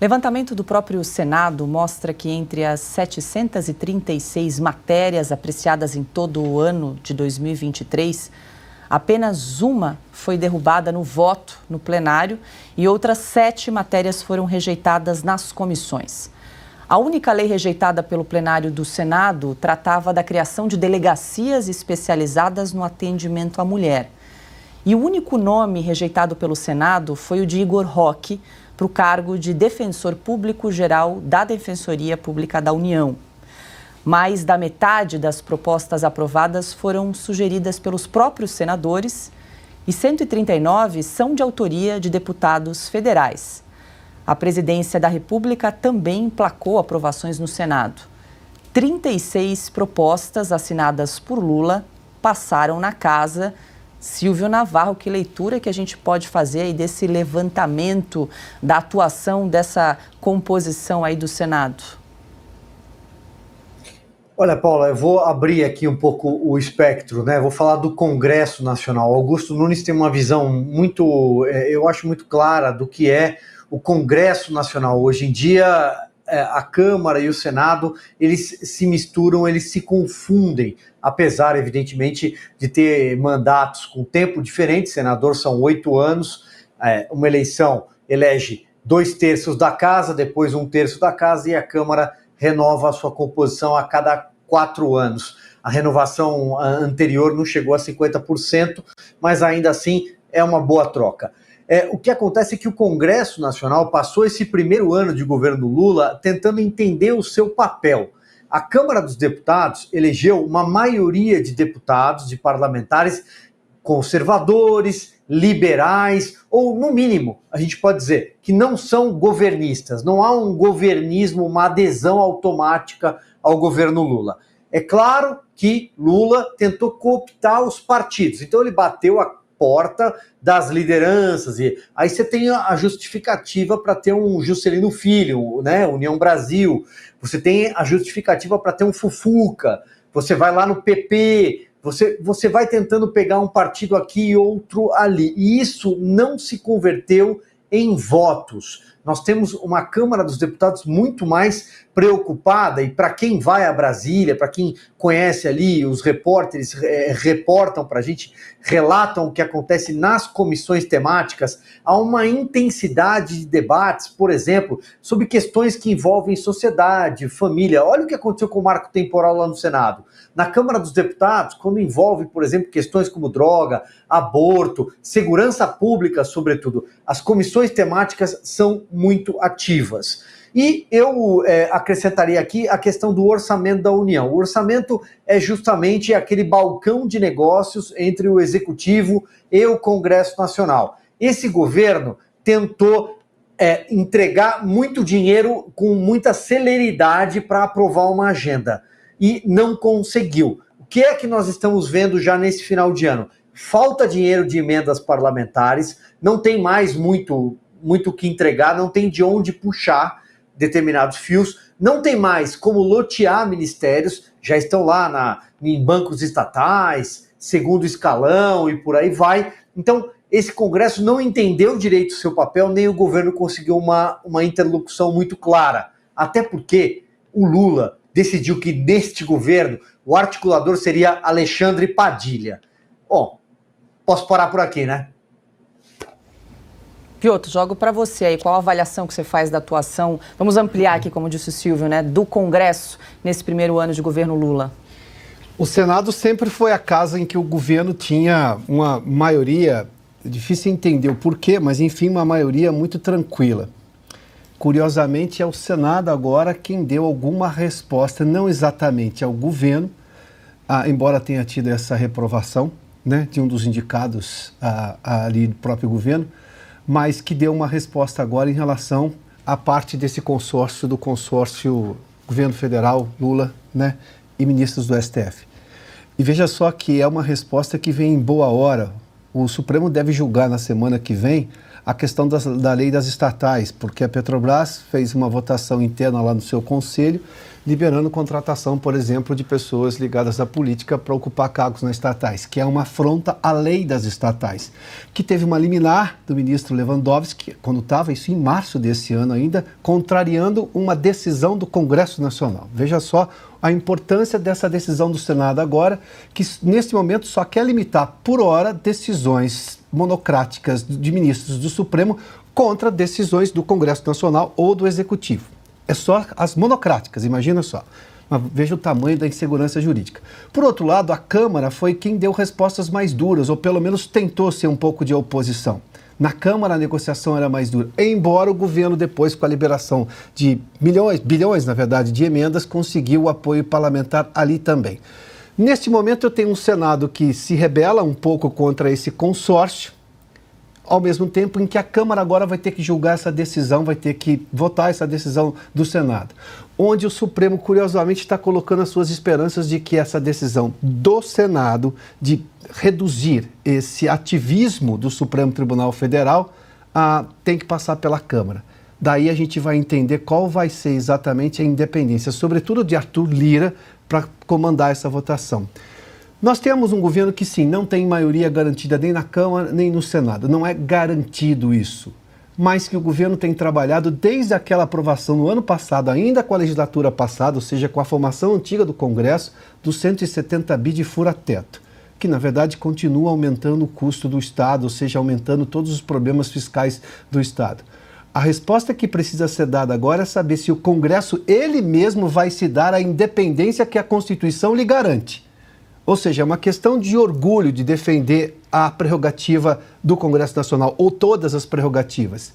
Levantamento do próprio Senado mostra que entre as 736 matérias apreciadas em todo o ano de 2023, apenas uma foi derrubada no voto no plenário e outras 7 matérias foram rejeitadas nas comissões. A única lei rejeitada pelo plenário do Senado tratava da criação de delegacias especializadas no atendimento à mulher. E o único nome rejeitado pelo Senado foi o de Igor Roque, para o cargo de Defensor Público Geral da Defensoria Pública da União. Mais da metade das propostas aprovadas foram sugeridas pelos próprios senadores e 139 são de autoria de deputados federais. A Presidência da República também emplacou aprovações no Senado. 36 propostas assinadas por Lula passaram na casa. Silvio Navarro, que leitura que a gente pode fazer aí desse levantamento da atuação dessa composição aí do Senado? Olha, Paula, eu vou abrir aqui um pouco o espectro, né? Vou falar do Congresso Nacional. Augusto Nunes tem uma visão muito, eu acho muito clara do que é o Congresso Nacional. Hoje em dia, a Câmara e o Senado, eles se misturam, eles se confundem, apesar, evidentemente, de ter mandatos com tempo diferente. Senador são 8 anos, uma eleição elege 2/3 da casa, depois 1/3 da casa, e a Câmara renova a sua composição a cada 4 anos. A renovação anterior não chegou a 50%, mas ainda assim é uma boa troca. O que acontece é que o Congresso Nacional passou esse primeiro ano de governo Lula tentando entender o seu papel. A Câmara dos Deputados elegeu uma maioria de deputados, de parlamentares conservadores, liberais, ou no mínimo, a gente pode dizer, que não são governistas. Não há um governismo, uma adesão automática ao governo Lula. É claro que Lula tentou cooptar os partidos, então ele bateu a porta das lideranças, e aí você tem a justificativa para ter um Juscelino Filho, né, União Brasil, você tem a justificativa para ter um Fufuca, você vai lá no PP, você vai tentando pegar um partido aqui e outro ali, e isso não se converteu em votos. Nós temos uma Câmara dos Deputados muito mais preocupada, e para quem vai a Brasília, para quem conhece ali, os repórteres reportam para a gente, relatam o que acontece nas comissões temáticas, há uma intensidade de debates, por exemplo, sobre questões que envolvem sociedade, família. Olha o que aconteceu com o marco temporal lá no Senado. Na Câmara dos Deputados, quando envolve, por exemplo, questões como droga, aborto, segurança pública, sobretudo, as comissões temáticas são muito ativas. E eu acrescentaria aqui a questão do orçamento da União. O orçamento é justamente aquele balcão de negócios entre o Executivo e o Congresso Nacional. Esse governo tentou entregar muito dinheiro com muita celeridade para aprovar uma agenda e não conseguiu. O que é que nós estamos vendo já nesse final de ano? Falta dinheiro de emendas parlamentares, não tem mais muito o que entregar, não tem de onde puxar determinados fios, não tem mais como lotear ministérios, já estão lá em bancos estatais, segundo escalão e por aí vai. Então, esse Congresso não entendeu direito o seu papel, nem o governo conseguiu uma interlocução muito clara. Até porque o Lula decidiu que neste governo o articulador seria Alexandre Padilha. Bom, posso parar por aqui, né? Piotr, jogo para você aí, qual a avaliação que você faz da atuação, vamos ampliar aqui, como disse o Silvio, né, do Congresso nesse primeiro ano de governo Lula? O Senado sempre foi a casa em que o governo tinha uma maioria, difícil entender o porquê, mas enfim, uma maioria muito tranquila. Curiosamente, é o Senado agora quem deu alguma resposta, não exatamente ao governo, embora tenha tido essa reprovação, né, de um dos indicados ali do próprio governo, mas que deu uma resposta agora em relação à parte desse consórcio, do consórcio governo federal, Lula, né, e ministros do STF. E veja só que é uma resposta que vem em boa hora. O Supremo deve julgar na semana que vem a questão da lei das estatais, porque a Petrobras fez uma votação interna lá no seu conselho liberando contratação, por exemplo, de pessoas ligadas à política para ocupar cargos nas estatais, que é uma afronta à lei das estatais, que teve uma liminar do ministro Lewandowski, quando estava isso em março desse ano ainda, contrariando uma decisão do Congresso Nacional. Veja só a importância dessa decisão do Senado agora, que neste momento só quer limitar por hora decisões monocráticas de ministros do Supremo contra decisões do Congresso Nacional ou do Executivo. É só as monocráticas, imagina só. Mas veja o tamanho da insegurança jurídica. Por outro lado, a Câmara foi quem deu respostas mais duras, ou pelo menos tentou ser um pouco de oposição. Na Câmara a negociação era mais dura, embora o governo depois, com a liberação de bilhões, na verdade, de emendas, conseguiu o apoio parlamentar ali também. Neste momento eu tenho um Senado que se rebela um pouco contra esse consórcio, ao mesmo tempo em que a Câmara agora vai ter que julgar essa decisão, vai ter que votar essa decisão do Senado, onde o Supremo, curiosamente, está colocando as suas esperanças de que essa decisão do Senado de reduzir esse ativismo do Supremo Tribunal Federal tem que passar pela Câmara. Daí a gente vai entender qual vai ser exatamente a independência, sobretudo de Arthur Lira, para comandar essa votação. Nós temos um governo que, sim, não tem maioria garantida nem na Câmara nem no Senado. Não é garantido isso. Mas que o governo tem trabalhado desde aquela aprovação no ano passado, ainda com a legislatura passada, ou seja, com a formação antiga do Congresso, dos 170 bi de fura-teto, que, na verdade, continua aumentando o custo do Estado, ou seja, aumentando todos os problemas fiscais do Estado. A resposta que precisa ser dada agora é saber se o Congresso, ele mesmo, vai se dar a independência que a Constituição lhe garante. Ou seja, é uma questão de orgulho de defender a prerrogativa do Congresso Nacional, ou todas as prerrogativas.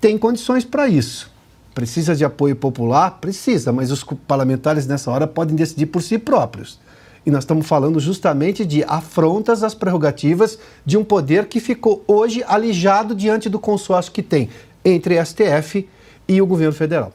Tem condições para isso. Precisa de apoio popular? Precisa, mas os parlamentares nessa hora podem decidir por si próprios. E nós estamos falando justamente de afrontas às prerrogativas de um poder que ficou hoje alijado diante do consórcio que tem entre STF e o governo federal.